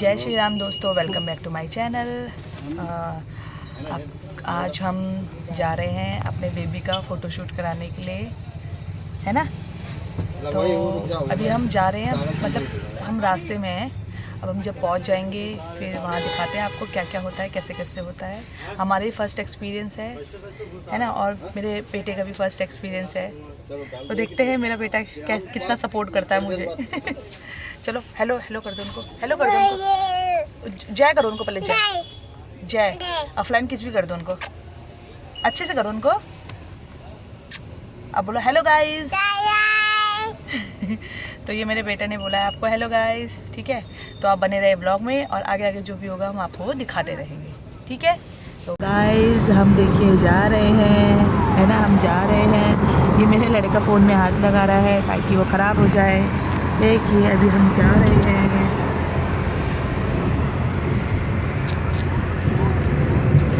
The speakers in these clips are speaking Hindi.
जय श्री राम दोस्तों, welcome back to my channel. आज हम जा रहे हैं अपने बेबी का फ़ोटोशूट कराने के लिए, है ना। तो अभी हम जा रहे हैं, मतलब हम रास्ते में हैं। अब हम जब पहुंच जाएंगे फिर वहाँ दिखाते हैं आपको क्या क्या होता है, कैसे कैसे होता है। हमारे फर्स्ट एक्सपीरियंस है ना, और मेरे बेटे का भी फर्स्ट एक्सपीरियंस है। तो देखते हैं मेरा बेटा कितना सपोर्ट करता है मुझे। चलो हेलो हेलो कर दो उनको, हेलो कर दो उनको, जय करो उनको, पहले जय जय। ऑफलाइन किस भी कर दो उनको, अच्छे से करो उनको। अब बोलो हेलो गाइस। तो ये मेरे बेटे ने बोला है आपको हेलो गाइस, ठीक है। तो आप बने रहे ब्लॉग में और आगे आगे जो भी होगा हम आपको दिखाते रहेंगे, ठीक है। तो गाइस हम देखिए जा रहे हैं, है ना, हम जा रहे हैं। ये मेरे लड़का फ़ोन में हाथ लगा रहा है ताकि वो ख़राब हो जाए। देखिए अभी हम जा रहे हैं।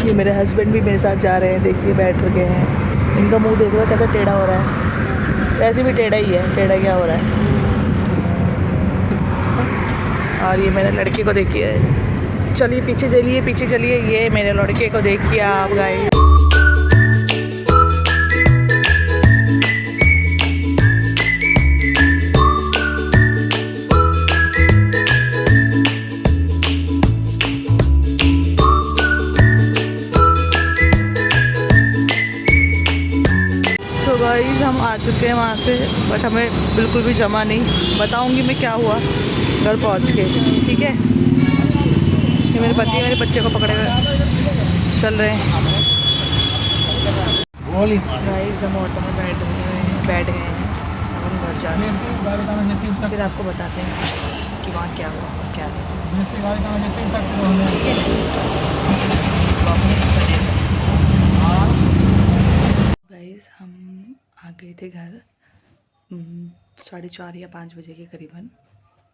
ये मेरे हस्बैंड भी मेरे साथ जा रहे हैं, देखिए बैठ रखे हैं। इनका मुंह देख रहे हो कैसा टेढ़ा हो रहा है, वैसे भी टेढ़ा ही है, टेढ़ा क्या हो रहा है। और ये मेरे लड़के को देखिए, चलिए पीछे चलिए, पीछे चलिए। ये मेरे लड़के को देखिए आप गाइस। तो गाइस हम आ चुके हैं वहाँ से, बट हमें बिल्कुल भी जमा नहीं। बताऊंगी मैं क्या हुआ घर पहुँच के, ठीक है। ये मेरे पति मेरे बच्चे को पकड़े हुए चल रहे हैं। गाइस हम ऑटो में बैठ गए हैं। अब हम घर जा रहे हैं, फिर आपको बताते हैं कि वहाँ क्या हुआ और क्या नहीं। गाइस हम आ गए थे घर 4:30 या 5 बजे के करीबन,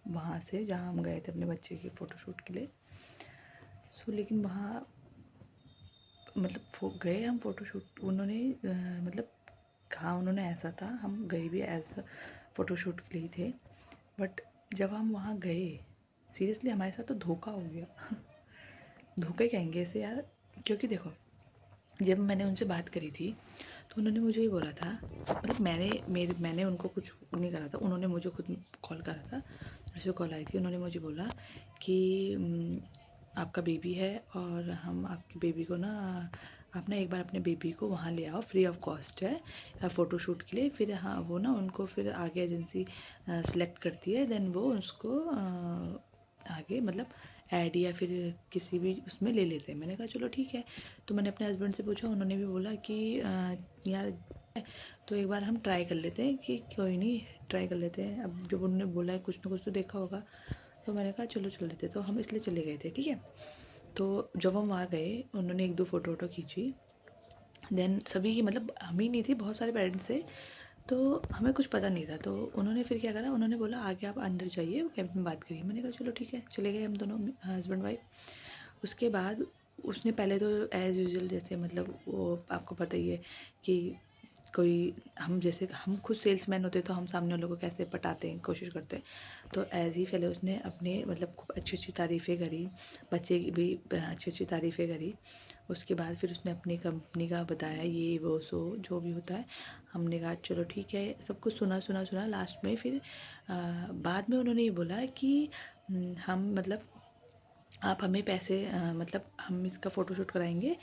वहाँ से जहाँ हम गए थे अपने बच्चे के फ़ोटोशूट के लिए। लेकिन वहाँ मतलब गए हम फ़ोटोशूट, उन्होंने मतलब कहा उन्होंने ऐसा था, हम गए भी एज फ़ोटोशूट के लिए थे। बट जब हम वहाँ गए सीरियसली हमारे साथ तो धोखा हो गया। धोखे कहेंगे इसे यार, क्योंकि देखो जब मैंने उनसे बात करी थी तो उन्होंने मुझे ही बोला था, मतलब मैंने उनको कुछ नहीं करा था, उन्होंने मुझे खुद कॉल करा था। जैसे कॉल आई थी उन्होंने मुझे बोला कि आपका बेबी है और हम आपके बेबी को ना, आप ना एक बार अपने बेबी को वहाँ ले आओ, फ्री ऑफ कॉस्ट है फ़ोटोशूट के लिए। फिर हाँ वो ना उनको फिर आगे एजेंसी सेलेक्ट करती है, देन वो उसको आगे मतलब ऐड या फिर किसी भी उसमें ले लेते हैं। मैंने कहा चलो ठीक है। तो मैंने अपने हस्बैंड से पूछा, उन्होंने भी बोला कि यार तो एक बार हम ट्राई कर लेते हैं, कि कोई नहीं ट्राई कर लेते हैं। अब जब उन्होंने बोला है कुछ ना कुछ तो देखा होगा, तो मैंने कहा चलो चल लेते। तो हम इसलिए चले गए थे, ठीक है। तो जब हम वहाँ गए उन्होंने 1-2 फ़ोटो खींची, देन सभी की मतलब हम ही नहीं थी, बहुत सारे पेरेंट्स थे, तो हमें कुछ पता नहीं था। तो उन्होंने फिर क्या करा, उन्होंने बोला आगे आप अंदर जाइए, वो कैबिन में बात करिए। मैंने कहा चलो ठीक है, चले गए हम दोनों हस्बैंड वाइफ। उसके बाद उसने पहले तो एज़ यूजुअल जैसे मतलब वो आपको पता ही है कि कोई हम जैसे हम खुद सेल्समैन होते तो हम सामने वालों को कैसे पटाते हैं, कोशिश करते हैं। तो एज़ ही पहले उसने अपने मतलब खूब अच्छी अच्छी तारीफ़ें करी, बच्चे की भी अच्छी अच्छी तारीफ़ें करी। उसके बाद फिर उसने अपनी कंपनी का बताया, ये वो सो जो भी होता है। हमने कहा चलो ठीक है, सब कुछ सुना। लास्ट में फिर बाद में उन्होंने ये बोला कि हम मतलब आप हमें पैसे मतलब हम इसका फ़ोटोशूट कराएंगे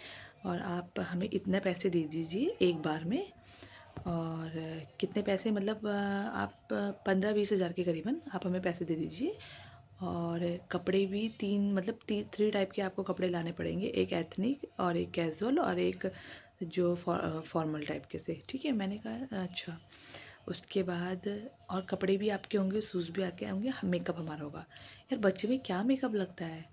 और आप हमें इतने पैसे दे दीजिए एक बार में। और कितने पैसे मतलब आप 15-20 हज़ार के करीबन आप हमें पैसे दे दीजिए। और कपड़े भी 3 टाइप के आपको कपड़े लाने पड़ेंगे, एक एथनिक और एक कैजुअल और एक जो फॉर्मल टाइप के से, ठीक है। मैंने कहा अच्छा। उसके बाद और कपड़े भी आपके होंगे, शूज़ भी आपके होंगे, मेकअप हमारा होगा। यार बच्चे में क्या मेकअप लगता है,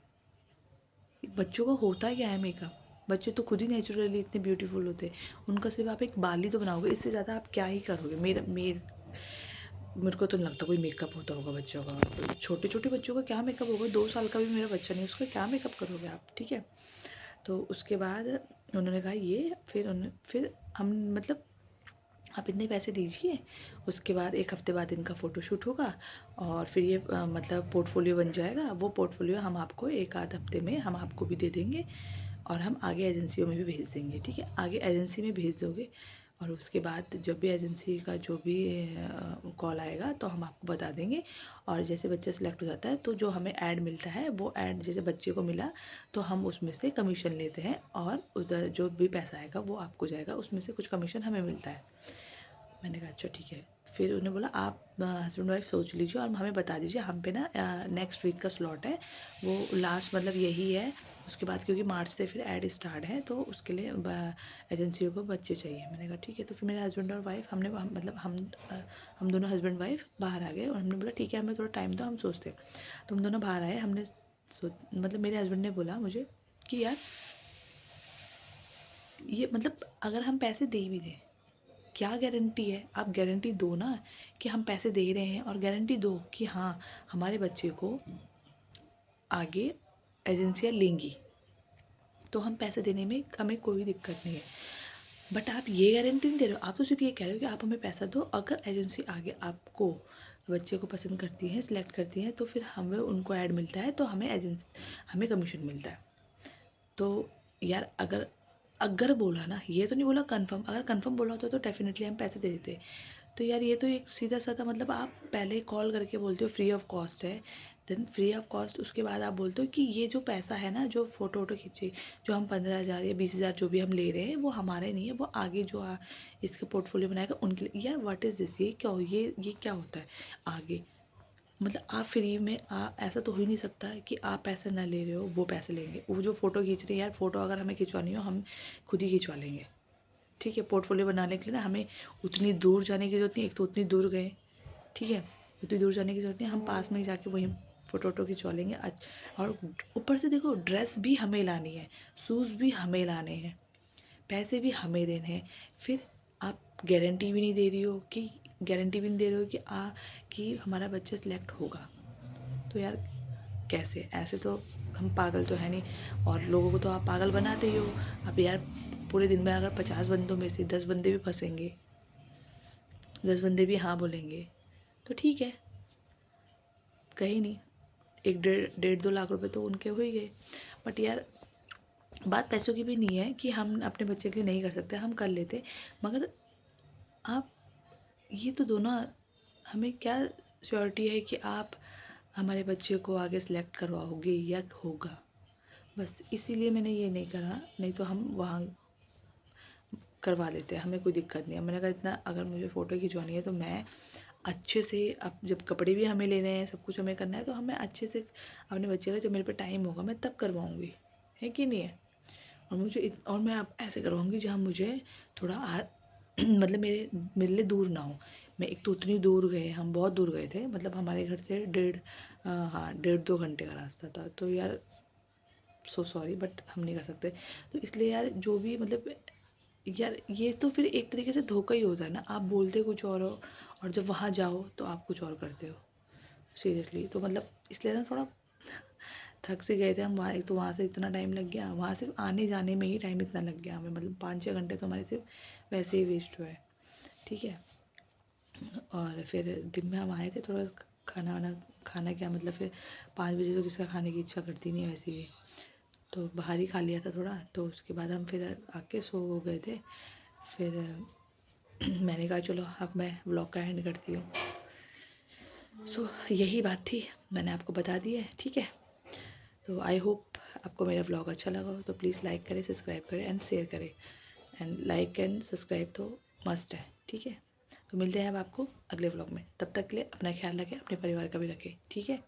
बच्चों का होता क्या है मेकअप। बच्चे तो खुद ही नेचुरली इतने ब्यूटीफुल होते हैं, उनका सिर्फ आप एक बाल ही तो बनाओगे, इससे ज़्यादा आप क्या ही करोगे। मेरे को तो नहीं लगता कोई मेकअप होता होगा बच्चों का। छोटे छोटे बच्चों का क्या मेकअप होगा, 2 साल का भी मेरा बच्चा नहीं, उसका क्या मेकअप करोगे आप, ठीक है। तो उसके बाद उन्होंने कहा ये फिर हम मतलब आप इतने पैसे दीजिए, उसके बाद 1 हफ़्ते बाद इनका फ़ोटोशूट होगा और फिर ये मतलब पोर्टफोलियो बन जाएगा। वो पोर्टफोलियो हम आपको 1 आध हफ़्ते में हम आपको भी दे देंगे और हम आगे एजेंसियों में भी भेज देंगे, ठीक है। आगे एजेंसी में भेज दोगे और उसके बाद जब भी एजेंसी का जो भी कॉल आएगा तो हम आपको बता देंगे। और जैसे बच्चा सिलेक्ट हो जाता है तो जो हमें ऐड मिलता है वो ऐड जैसे बच्चे को मिला तो हम उसमें से कमीशन लेते हैं और उधर जो भी पैसा आएगा वो आपको जाएगा, उसमें से कुछ कमीशन हमें मिलता है। मैंने कहा अच्छा ठीक है। फिर उन्होंने बोला आप हस्बैंड वाइफ सोच लीजिए और हमें बता दीजिए, हम पे ना नेक्स्ट वीक का स्लॉट है, वो लास्ट मतलब यही है। उसके बाद क्योंकि मार्च से फिर ऐड स्टार्ट है तो उसके लिए एजेंसियों को बच्चे चाहिए। मैंने कहा ठीक है। तो फिर मेरे हस्बैंड और वाइफ मतलब हम दोनों हस्बैंड वाइफ बाहर आ गए और हमने बोला ठीक है हमें थोड़ा टाइम दो, हम सोचते हैं। तो हम दोनों बाहर आए। हमने मतलब मेरे हस्बैंड ने बोला मुझे कि यार ये मतलब अगर हम पैसे दे भी दें, क्या गारंटी है? आप गारंटी दो ना कि हम पैसे दे रहे हैं और गारंटी दो कि हाँ हमारे बच्चे को आगे एजेंसियाँ लेंगी, तो हम पैसे देने में हमें कोई दिक्कत नहीं है। बट आप ये गारंटी नहीं दे रहे हो, आप तो सिर्फ ये कह रहे हो कि आप हमें पैसा दो, अगर एजेंसी आगे आपको बच्चे को पसंद करती है, सिलेक्ट करती है, तो फिर हमें उनको ऐड मिलता है तो हमें कमीशन मिलता है। तो यार अगर अगर बोला ना, ये तो नहीं बोला कंफर्म, अगर कंफर्म बोला होता तो डेफिनेटली हम पैसे दे देते। तो यार ये तो एक सीधा साधा मतलब आप पहले कॉल करके बोलते हो फ्री ऑफ कॉस्ट है, देन फ्री ऑफ कॉस्ट उसके बाद आप बोलते हो कि ये जो पैसा है ना, जो फ़ोटो वोटो खींचे, जो हम 15,000 या 20,000 जो भी हम ले रहे हैं वो हमारे नहीं है, वो आगे जो इसका पोर्टफोलियो बनाएगा उनके लिए। यार व्हाट इज़ दिस? ये क्या होता है आगे? मतलब आप फ्री में ऐसा तो हो ही नहीं सकता कि आप पैसे ना ले रहे हो वो पैसे लेंगे। वो जो फ़ोटो खींच रहे हैं यार, फ़ोटो अगर हमें खिंचवानी हो हम खुद ही खिंचवा लेंगे, ठीक है। पोर्टफोलियो बनाने के लिए ना हमें उतनी दूर जाने की ज़रूरत नहीं, एक तो उतनी दूर गए, ठीक है, उतनी दूर जाने की ज़रूरत नहीं, हम पास में ही जाके वहीं फ़ोटो वोटो खिंचवा लेंगे। और ऊपर से देखो ड्रेस भी हमें लानी है, शूज़ भी हमें लाने हैं, पैसे भी हमें देने हैं। फिर आप गारंटी भी नहीं दे रही हो कि हमारा बच्चा सिलेक्ट होगा। तो यार कैसे? ऐसे तो हम पागल तो है नहीं, और लोगों को तो आप पागल बनाते ही हो। अब यार पूरे दिन में अगर 50 बंदों में से 10 बंदे भी फंसेंगे, 10 बंदे भी हाँ बोलेंगे तो ठीक है, कहीं नहीं, एक 1.5-2 लाख रुपए तो उनके हो ही गए। बट यार बात पैसों की भी नहीं है कि हम अपने बच्चे के लिए नहीं कर सकते, हम कर लेते। मगर आप ये तो दोनों, हमें क्या श्योरिटी है कि आप हमारे बच्चे को आगे सेलेक्ट करवाओगे या होगा? बस इसीलिए मैंने ये नहीं करा, नहीं तो हम वहाँ करवा लेते हैं, हमें कोई दिक्कत नहीं है। मैंने कहा इतना अगर मुझे फ़ोटो खिंचवानी है तो मैं अच्छे से, अब जब कपड़े भी हमें लेने हैं, सब कुछ हमें करना है, तो हमें अच्छे से अपने बच्चे का, जब मेरे पे टाइम होगा मैं तब करवाऊँगी, है कि नहीं है? और मैं अब ऐसे करवाऊँगी जहाँ मुझे थोड़ा मतलब मेरे लिए दूर ना हो। मैं एक तो उतनी दूर गए, हम बहुत दूर गए थे, मतलब हमारे घर से 1.5 2 घंटे का रास्ता था। तो यार सो सॉरी बट हम नहीं कर सकते। तो इसलिए यार जो भी मतलब, यार ये तो फिर एक तरीके से धोखा ही होता है ना, आप बोलते कुछ और हो और जब वहाँ जाओ तो आप कुछ और करते हो। सीरियसली तो मतलब इसलिए ना थोड़ा थक से गए थे हम वहाँ। एक तो वहाँ से इतना टाइम लग गया, वहाँ सिर्फ आने जाने में ही टाइम इतना लग गया हमें, मतलब 5-6 घंटे तो हमारे सिर्फ वैसे ही वेस्ट हुए, ठीक है। और फिर दिन में हम आए थे, थोड़ा खाना क्या मतलब, फिर 5 बजे तो किसका खाने की इच्छा करती नहीं है वैसे भी, तो बाहर ही खा लिया था थोड़ा। तो उसके बाद हम फिर आके सो गए थे। फिर मैंने कहा चलो अब मैं व्लॉग का एंड करती हूँ। सो यही बात थी, मैंने आपको बता दी है, ठीक है। तो आई होप आपको मेरा व्लॉग अच्छा लगा हो, तो प्लीज़ लाइक करें, सब्सक्राइब करें एंड शेयर करें। एंड लाइक एंड सब्सक्राइब तो मस्ट है, ठीक है। तो मिलते हैं अब आपको अगले व्लॉग में, तब तक के लिए अपना ख्याल रखें, अपने परिवार का भी रखें, ठीक है।